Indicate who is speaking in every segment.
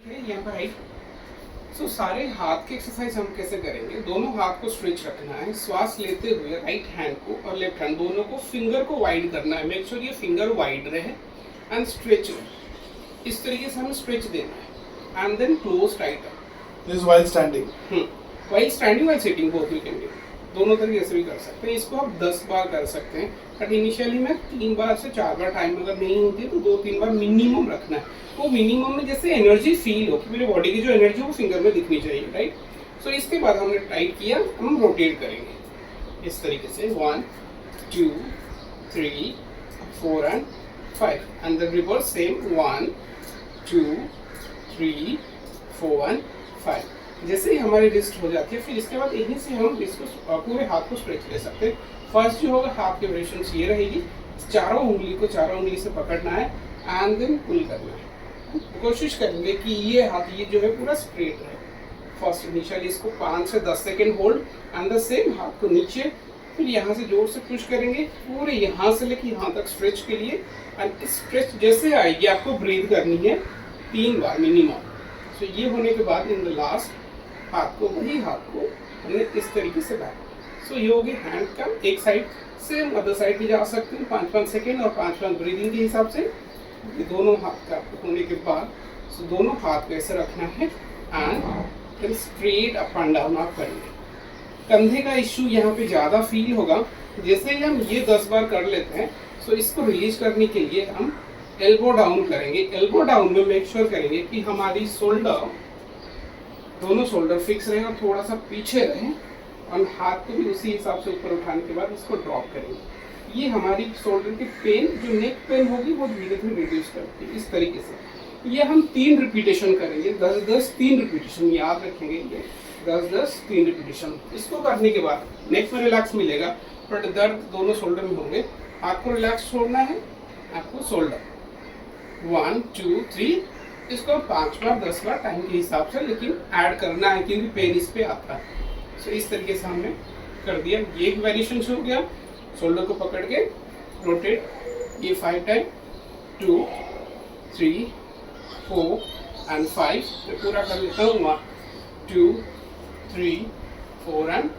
Speaker 1: यहाँ पर राइट। सो सारे हाथ की एक्सरसाइज हम कैसे करेंगे? दोनों हाथ को स्ट्रेच रखना है, श्वास लेते हुए राइट हैंड को और लेफ्ट हैंड दोनों को फिंगर को वाइड करना है। मेक श्योर ये फिंगर वाइड रहे एंड स्ट्रेच रहे। इस तरीके से हमें स्ट्रेच देना है and then close tighter.
Speaker 2: This is while standing.
Speaker 1: While standing while sitting both you can do. दोनों तरीके से भी कर सकते हैं। इसको आप 10 बार कर सकते हैं, बट इनिशियली में 3 बार से 4 बार टाइम अगर नहीं होती तो 2-3 बार मिनिमम रखना है। वो मिनिमम में जैसे एनर्जी फील हो कि मेरे बॉडी की जो एनर्जी वो फिंगर में दिखनी चाहिए, राइट। सो इसके बाद हमने टाइट किया, हम रोटेट करेंगे इस तरीके से 1 2 3 4 and 5 and then reverse same 1 2 3 4 and 5। जैसे ही हमारी रिस्ट हो जाती है, फिर इसके बाद यहीं से हम इसको पूरे हाथ को स्ट्रेच ले सकते हैं। फर्स्ट जो होगा हाथ की रोटेशन ये रहेगी, चारों उंगली से पकड़ना है एंड देन पुल करना है। कोशिश करेंगे कि ये हाथ ये जो है पूरा स्ट्रेट रहे। फर्स्ट इनिशियली इसको 5 से 10 second hold and the same हाथ को नीचे, फिर यहाँ से जोर से पुश करेंगे पूरे यहाँ से लेके यहाँ तक स्ट्रेच के लिए। एंड स्ट्रेच जैसे आएगी आपको ब्रीथ करनी है 3 बार मिनिमम। सो ये होने के बाद इन द लास्ट वही हाथ को हमने इस तरीके से बैठ। सो ये हो गया हैंड का एक साइड, सेम अदर साइड भी जा सकते हैं 5-5 सेकेंड और 5-5 ब्रीदिंग के हिसाब से। ये दोनों हाथ का होने के बाद सो दोनों हाथ को ऐसे रखना है एंड फिर स्ट्रेट अप एंड डाउन आप करेंगे। कंधे का इश्यू यहाँ पे ज़्यादा फील होगा। जैसे ही हम ये 10 बार कर लेते हैं, सो इसको रिलीज करने के लिए हम एल्बो डाउन करेंगे। एल्बो डाउन में मेक श्योर करेंगे कि हमारी दोनों शोल्डर फिक्स रहे और थोड़ा सा पीछे रहे और हाथ को भी उसी हिसाब से ऊपर उठाने के बाद इसको ड्रॉप करेंगे। ये हमारी शोल्डर की पेन, जो नेक पेन होगी, वो धीरे धीरे रिड्यूस करती है। इस तरीके से ये हम 3 रिपीटेशन करेंगे। 10-10 3 रिपीटेशन याद रखेंगे। ये 10-10 3 रिपीटेशन। इसको करने के बाद नेक में रिलैक्स मिलेगा, बट दर्द दोनों शोल्डर में होंगे। हाथ को रिलैक्स छोड़ना है, आपको शोल्डर 1 2 3 इसको 5 बार 10 बार टाइम के हिसाब से लेकिन ऐड करना है, क्योंकि पेन इस पे आता है। सो इस तरीके से हमने कर दिया। ये एक वेरिएशन हो गया, शोल्डर को पकड़ के रोटेट, ये 5 टाइम 2 3 4 एंड 5। तो पूरा कर लेता हूँ 1 2 3 4 एंड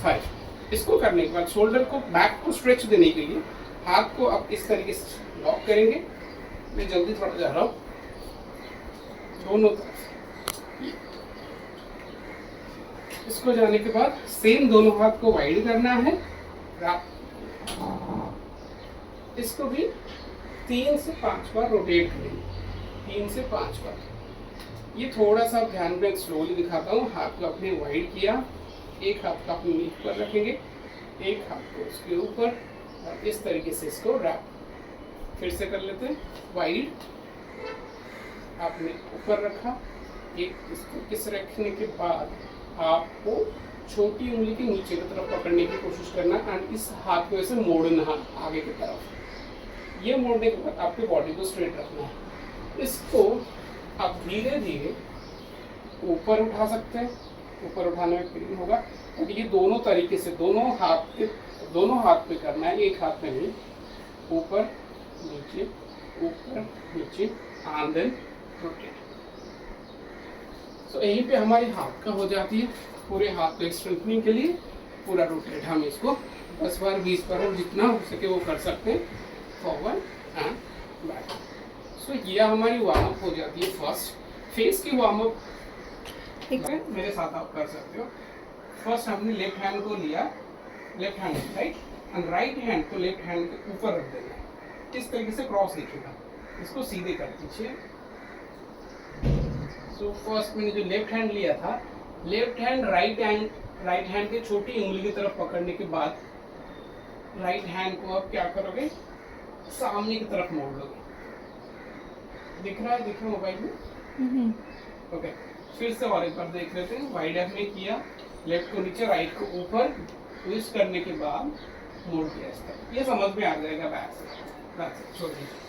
Speaker 1: 5। इसको करने के बाद शोल्डर को बैक को स्ट्रेच देने के लिए हाथ को अब इस तरीके से लॉक करेंगे। मैं जल्दी थोड़ा जा रहा हूँ, दोनों तरफ। इसको जाने के बाद सेम दोनों हाथ को वाइड करना है। इसको भी 3 से 5 बार रोटेट करेंगे, 3 से 5 बार। ये थोड़ा सा ध्यान में स्लोली दिखाता हूँ। हाथ को अपने वाइड किया, एक हाथ को अपने नीचे पर रखेंगे, एक हाथ को उसके ऊपर और इस तरीके से इसको रैप। फिर से कर लेते हैं। वाइड आपने ऊपर रखा, एक इसको किस रखने के बाद आपको छोटी उंगली के नीचे की तरफ पकड़ने की कोशिश करना एंड इस हाथ को ऐसे मोड़ना आगे की तरफ। ये मोड़ने के बाद आपके बॉडी को स्ट्रेट रखना है। इसको आप धीरे धीरे ऊपर उठा सकते हैं। ऊपर उठाने में पेन होगा, बट ये दोनों तरीके से दोनों हाथ पे करना है, एक हाथ में नहीं। ऊपर नीचे एंड देन रोटेट। सो यहीं पे हमारी हाथ का हो जाती है। पूरे हाथ को स्ट्रेंथनिंग के लिए पूरा रोटेट हम इसको 10 बार 20 बार और जितना हो सके वो कर सकते हैं, फॉरवर्ड एंड बैक। सो ये हमारी वार्म अप हो जाती है। फर्स्ट फेस की वार्म अप मेरे साथ आप कर सकते हो। फर्स्ट हमने लेफ्ट हैंड को लिया, left hand right and right hand को लेफ्ट हैंड के ऊपर रख देना है। इस तरीके से क्रॉस लिखेगा, इसको सीधे कर दीजिए। सो फर्स्ट मैंने जो लेफ्ट हैंड लिया था, लेफ्ट हैंड राइट हैंड के छोटी उंगली की तरफ पकड़ने के बाद राइट हैंड को आप क्या करोगे, सामने की तरफ मोड़ लोगे। दिख रहा है मोबाइल में? ओके, फिर से और एक बार देख लेते हैं। वाइड हमने किया, लेफ्ट को नीचे राइट को ऊपर, ट्विस्ट करने के बाद मोड़ दिया इस तरह। ये समझ में आ जाएगा बैक से। छोड़ दीजिए।